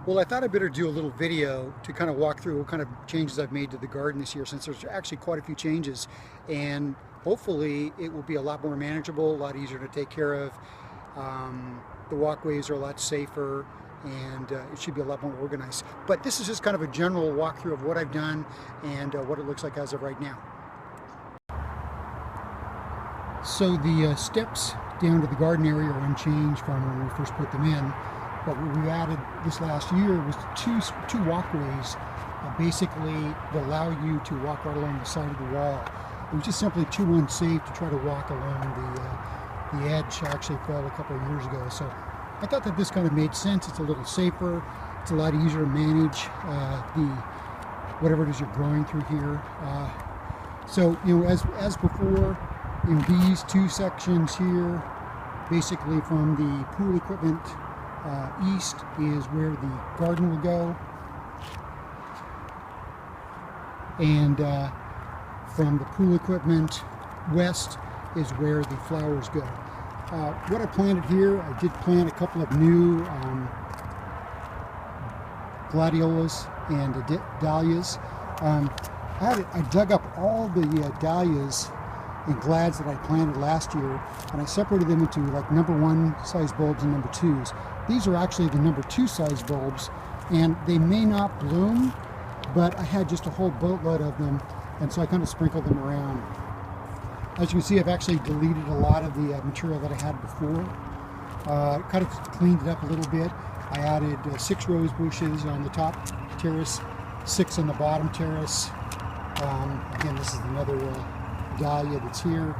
Well, I thought I'd better do a little video to kind of walk through what kind of changes I've made to the garden this year, since there's actually quite a few changes, and hopefully it will be a lot more manageable, a lot easier to take care of. The walkways are a lot safer, and it should be a lot more organized. But this is just kind of a general walkthrough of what I've done and what it looks like as of right now. So the steps down to the garden area are unchanged from when we first put them in. But what we added this last year was two walkways, basically that allow you to walk right along the side of the wall. It was just simply too unsafe to try to walk along the edge. I actually fell a couple of years ago, so I thought that this kind of made sense. It's a little safer. It's a lot easier to manage whatever it is you're growing through here. So as before, these two sections here, basically from the pool equipment east is where the garden will go, and from the pool equipment west is where the flowers go. What I planted here, I did plant a couple of new gladiolas and dahlias. I dug up all the dahlias and glads that I planted last year, and I separated them into like #1 size bulbs and #2s. These are actually the #2 size bulbs, and they may not bloom, but I had just a whole boatload of them, and so I kind of sprinkled them around. As you can see, I've actually deleted a lot of the material that I had before. Kind of cleaned it up a little bit. I added 6 rose bushes on the top terrace, 6 on the bottom terrace. Again, this is another dahlia that's here.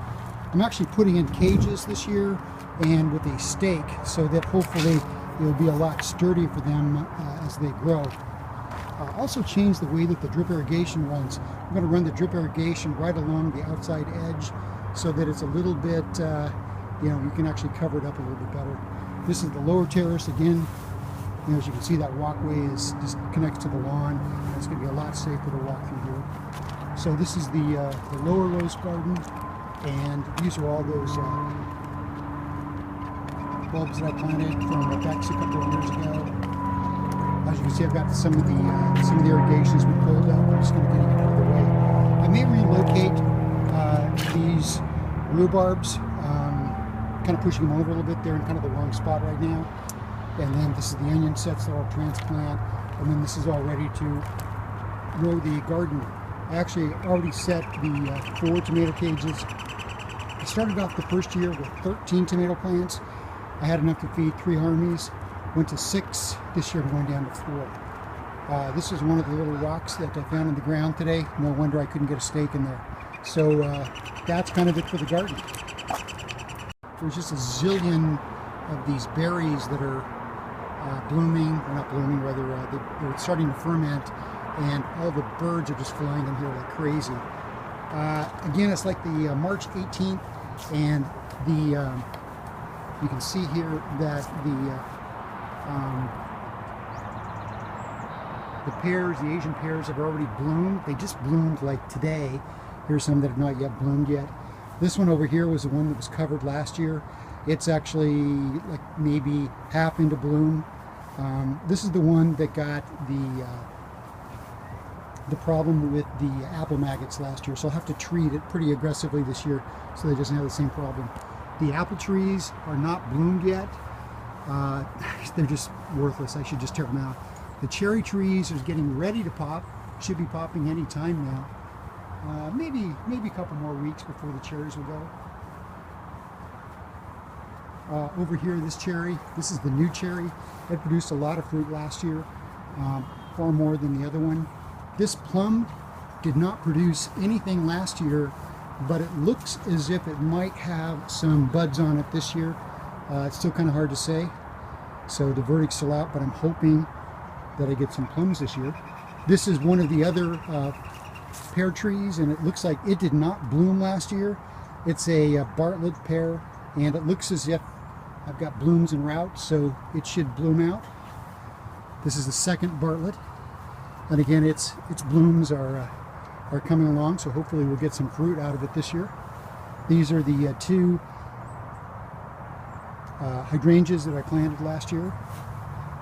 I'm actually putting in cages this year and with a stake, so that hopefully it will be a lot sturdier for them as they grow. Also changed the way that the drip irrigation runs. I'm going to run the drip irrigation right along the outside edge so that it's a little bit, you can actually cover it up a little bit better. This is the lower terrace again. As you can see, that walkway is just connects to the lawn. It's going to be a lot safer to walk through here. So this is the lower rose garden, and these are all those bulbs that I planted from back a couple of years ago. As you can see, I've got some of the irrigations we pulled up. I'm just going to get it out of the way. I may relocate these rhubarbs, kind of pushing them over a little bit. They're in kind of the wrong spot right now. And then this is the onion sets that I'll transplant, and then this is all ready to grow the garden. I actually already set the 4 tomato cages. I started off the first year with 13 tomato plants. I had enough to feed 3 armies. Went to 6 this year. I'm going down to 4. This is one of the little rocks that I found in the ground today. No wonder I couldn't get a stake in there. So that's kind of it for the garden. There's just a zillion of these berries that are blooming, or not blooming, rather they're starting to ferment, and all the birds are just flying in here like crazy. Again, it's like the March 18th, and you can see here that the pears, the Asian pears, have already bloomed. They just bloomed like today. Here's some that have not yet bloomed yet. This one over here was the one that was covered last year. It's actually like maybe half into bloom. This is the one that got the problem with the apple maggots last year, so I'll have to treat it pretty aggressively this year so that it doesn't have the same problem. The apple trees are not bloomed yet. They're just worthless. I should just tear them out. The cherry trees are getting ready to pop. Should be popping any time now. Maybe a couple more weeks before the cherries will go. Over here, this cherry, this is the new cherry. It produced a lot of fruit last year, far more than the other one. This plum did not produce anything last year, but it looks as if it might have some buds on it this year. It's still kind of hard to say, so the verdict's still out, but I'm hoping that I get some plums this year. This is one of the other pear trees, and it looks like it did not bloom last year. It's a Bartlett pear, and it looks as if I've got blooms en route, so it should bloom out. This is the second Bartlett, and again, its blooms are coming along, so hopefully we'll get some fruit out of it this year. These are the 2 hydrangeas that I planted last year.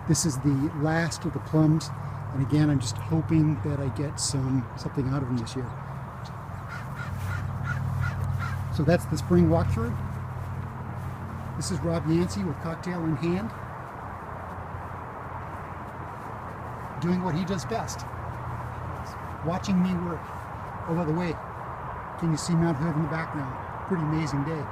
This is the last of the plums, and again, I'm just hoping that I get something out of them this year. So that's the spring walkthrough. This is Rob Yancey with cocktail in hand, doing what he does best, watching me work. Oh, by the way, can you see Mount Hood in the background? Pretty amazing day.